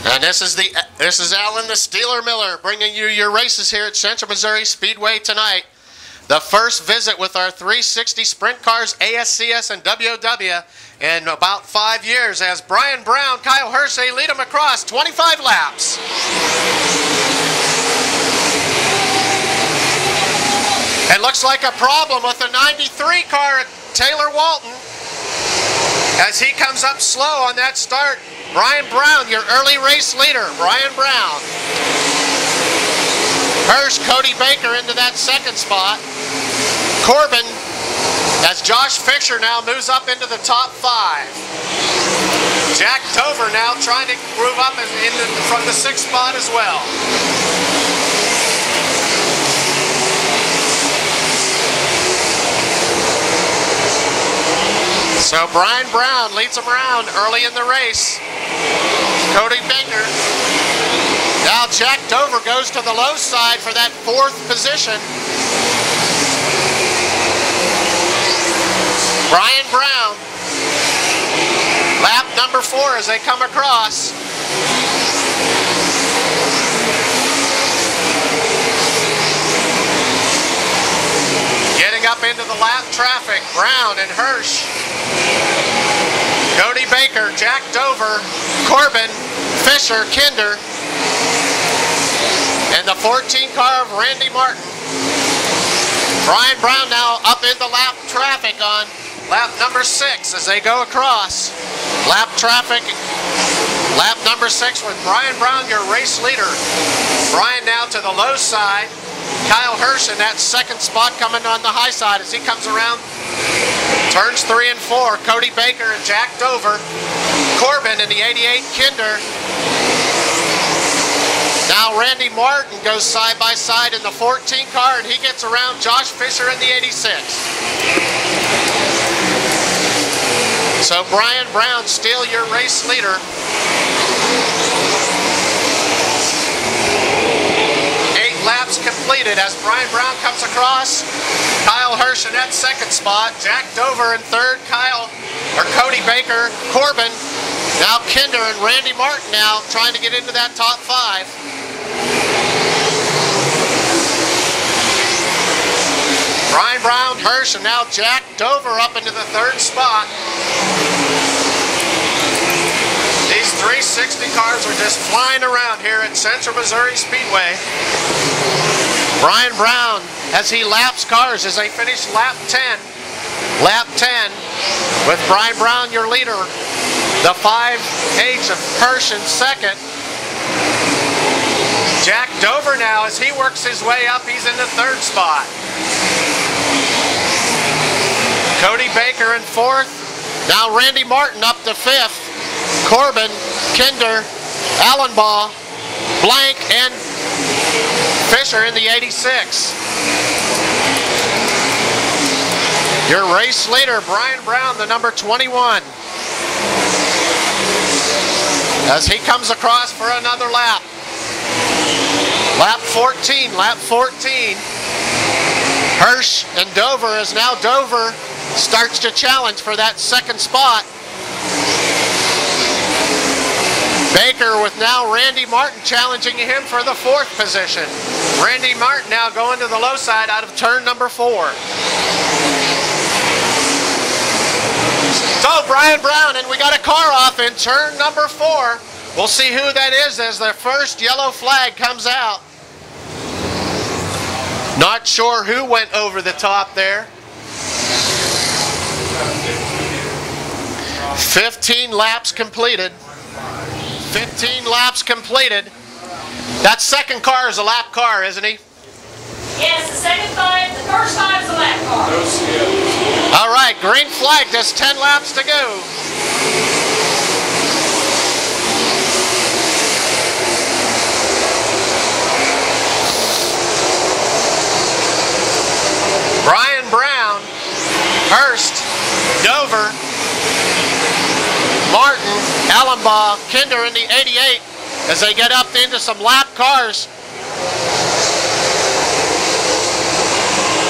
And this is Alan the Steeler Miller bringing you your races here at Central Missouri Speedway tonight. The first visit with our 360 sprint cars, ASCS and WOW, in about 5 years, as Brian Brown, Kyle Hershey lead them across 25 laps. It looks like a problem with the 93 car at Taylor Walton as he comes up slow on that start. Brian Brown, your early race leader, Brian Brown. Hirsch, Cody Baker into that second spot. Corbin, as Josh Fisher now moves up into the top 5. Jack Dover now trying to move up from the 6th spot as well. So Brian Brown leads them around early in the race. Cody Baker. Now Jack Dover goes to the low side for that 4th position. Brian Brown. Lap number 4 as they come across. Getting up into the lap traffic, Brown and Hirsch. Cody Baker, Jack Dover, Corbin, Fisher, Kinder, and the 14 car of Randy Martin. Brian Brown now up in the lap traffic on lap number 6 as they go across. Lap traffic, lap number 6 with Brian Brown, your race leader. Brian now to the low side. Kyle Hirsch in that 2nd spot coming on the high side as he comes around turns 3 and 4. Cody Baker and Jack Dover. Corbin in the 88 Kinder. Now Randy Martin goes side by side in the 14 car and he gets around Josh Fisher in the 86. So Brian Brown still your race leader. 8 laps completed as Brian Brown comes across. Kyle Hirsch in that 2nd spot. Jack Dover in 3rd. Cody Baker, Corbin. Now Kinder and Randy Martin now trying to get into that top 5. Brian Brown, Hirsch, and now Jack Dover up into the 3rd spot. These 360 cars are just flying around here at Central Missouri Speedway. Brian Brown, as he laps cars as they finish lap 10. Lap 10 with Brian Brown, your leader. The 5H of Hirsch in 2nd. Jack Dover now, as he works his way up, he's in the 3rd spot. Cody Baker in 4th. Now Randy Martin up to 5th. Corbin, Kinder, Allenbaugh, Blank, and Fisher in the 86. Your race leader, Brian Brown, the number 21. As he comes across for another lap. Lap 14, lap 14. Hirsch and Dover, as now Dover starts to challenge for that 2nd spot. Baker with now Randy Martin challenging him for the 4th position. Randy Martin now going to the low side out of turn number 4. So Brian Brown, and we got a car off in turn number 4. We'll see who that is as the first yellow flag comes out. Not sure who went over the top there. 15 laps completed. 15 laps completed. That 2nd car is a lap car, isn't he? Yes, the 1st 5 is a lap car. All right, green flag, just 10 laps to go. Brian Brown, Hurst, Dover, Martin, Allenbaugh, Kinder in the 88 as they get up into some lap cars.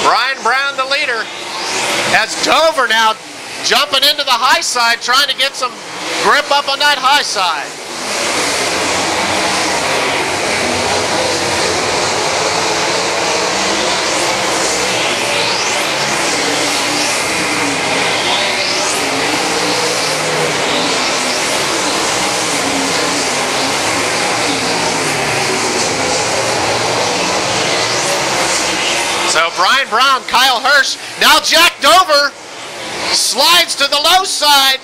Brian Brown, the leader, as Dover now jumping into the high side, trying to get some grip up on that high side. Brian Brown, Kyle Hirsch. Now Jack Dover slides to the low side,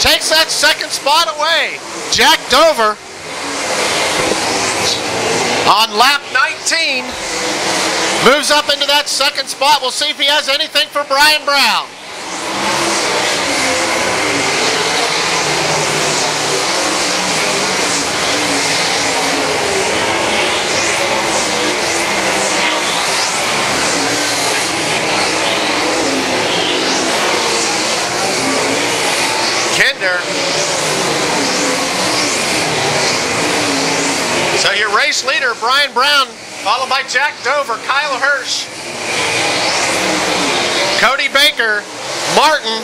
takes that second spot away. Jack Dover on lap 19 moves up into that second spot. We'll see if he has anything for Brian Brown. Kinder. So your race leader, Brian Brown, followed by Jack Dover, Kyle Hirsch, Cody Baker, Martin,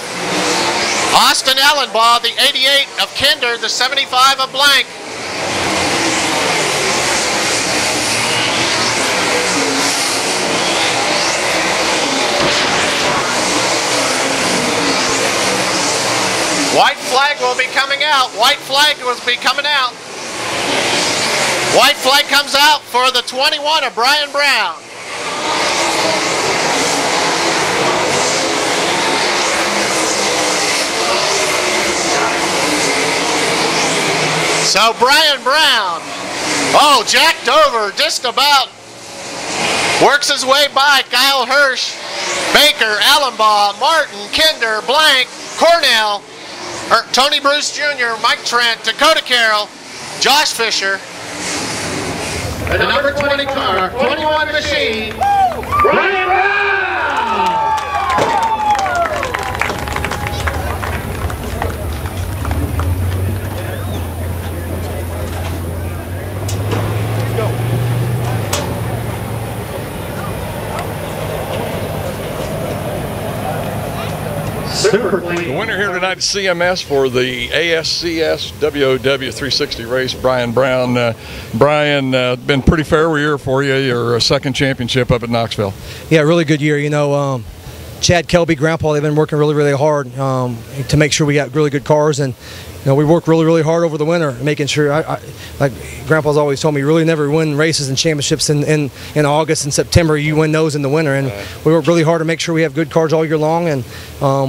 Austin Allenbaugh, the 88 of Kinder, the 75 of Blank. White flag will be coming out. White flag will be coming out. White flag comes out for the 21 of Brian Brown. So Brian Brown, oh, Jack Dover just about works his way by Kyle Hirsch, Baker, Allenbaugh, Martin, Kinder, Blank, Cornell, Tony Bruce Jr., Mike Trent, Dakota Carroll, Josh Fisher, and the number 20 car, 21 machine, Brian Brown! The winner here tonight is CMS for the ASCS-WOW 360 race, Brian Brown. Brian, been pretty fair year for you, your second championship up at Knoxville. Yeah, really good year. You know, Chad, Kelby, Grandpa, they've been working really, really hard to make sure we got really good cars. And you know, we worked really, really hard over the winter, making sure, like Grandpa's always told me, you really never win races and championships in August and September. You win those in the winter. And we work really hard to make sure we have good cars all year long. And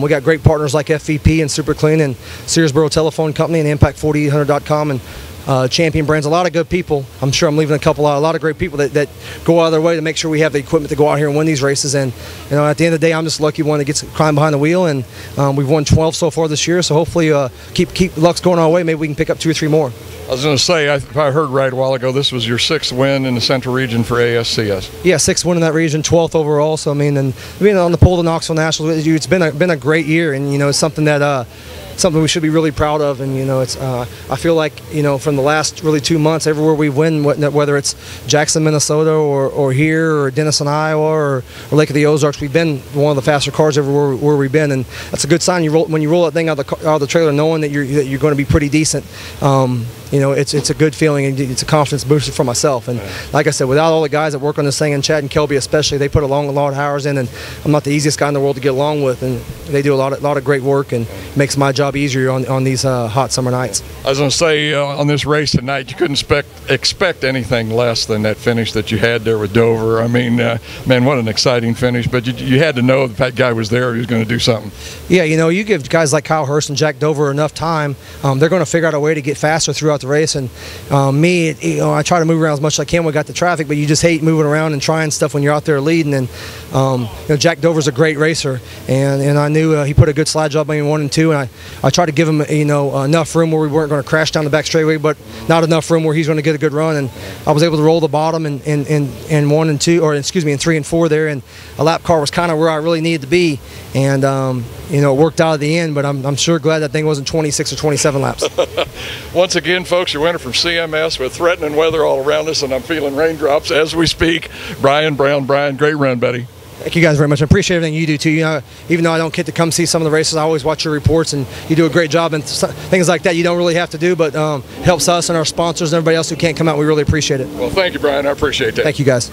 we got great partners like FVP and Super Clean and Searsboro Telephone Company and Impact4800.com and Champion Brands, a lot of good people. I'm sure I'm leaving a lot of great people that go out of their way to make sure we have the equipment to go out here and win these races. And you know, at the end of the day, I'm just lucky one that gets climbing behind the wheel. And we've won 12 so far this year, so hopefully keep luck's going our way. Maybe we can pick up 2 or 3 more. I was going to say, if I heard right a while ago, this was your 6th win in the Central Region for ASCS. Yeah, 6th win in that region, 12th overall. So I mean, and being on the pole to Knoxville Nationals, it's been a great year, and you know, it's something that something we should be really proud of. And you know, it's I feel like, you know, from the last really 2 months, everywhere we win, whether it's Jackson, Minnesota, or here, or Denison, Iowa, or Lake of the Ozarks, we've been one of the faster cars everywhere where we've been, and that's a good sign. When you roll that thing out of the trailer, knowing that you're going to be pretty decent. You know, it's a good feeling, and it's a confidence booster for myself. And like I said, without all the guys that work on this thing, and Chad and Kelby especially, they put a lot of hours in, and I'm not the easiest guy in the world to get along with, and they do a lot of great work, and makes my job easier on these hot summer nights. I was going to say, on this race tonight, you couldn't expect anything less than that finish that you had there with Dover. I mean, man, what an exciting finish, but you had to know that guy was there, he was going to do something. Yeah, you know, you give guys like Kyle Hirsch and Jack Dover enough time, they're going to figure out a way to get faster throughout the race. And you know, I try to move around as much as I can when we got the traffic, but you just hate moving around and trying stuff when you're out there leading. And you know, Jack Dover's a great racer, and I knew he put a good slide job in 1 and 2, and I tried to give him, you know, enough room where we weren't going to crash down the back straightaway, but not enough room where he's going to get a good run. And I was able to roll the bottom in 1 and 2, or excuse me, in 3 and 4 there, and a lap car was kind of where I really needed to be. And you know, it worked out at the end, but I'm sure glad that thing wasn't 26 or 27 laps. Once again, folks, your winner from CMS with threatening weather all around us, and I'm feeling raindrops as we speak. Brian Brown. Brian, great run, buddy. Thank you guys very much. I appreciate everything you do too. You know, even though I don't get to come see some of the races, I always watch your reports, and you do a great job. And things like that you don't really have to do, but helps us and our sponsors and everybody else who can't come out. We really appreciate it. Well, thank you, Brian. I appreciate that. Thank you, guys.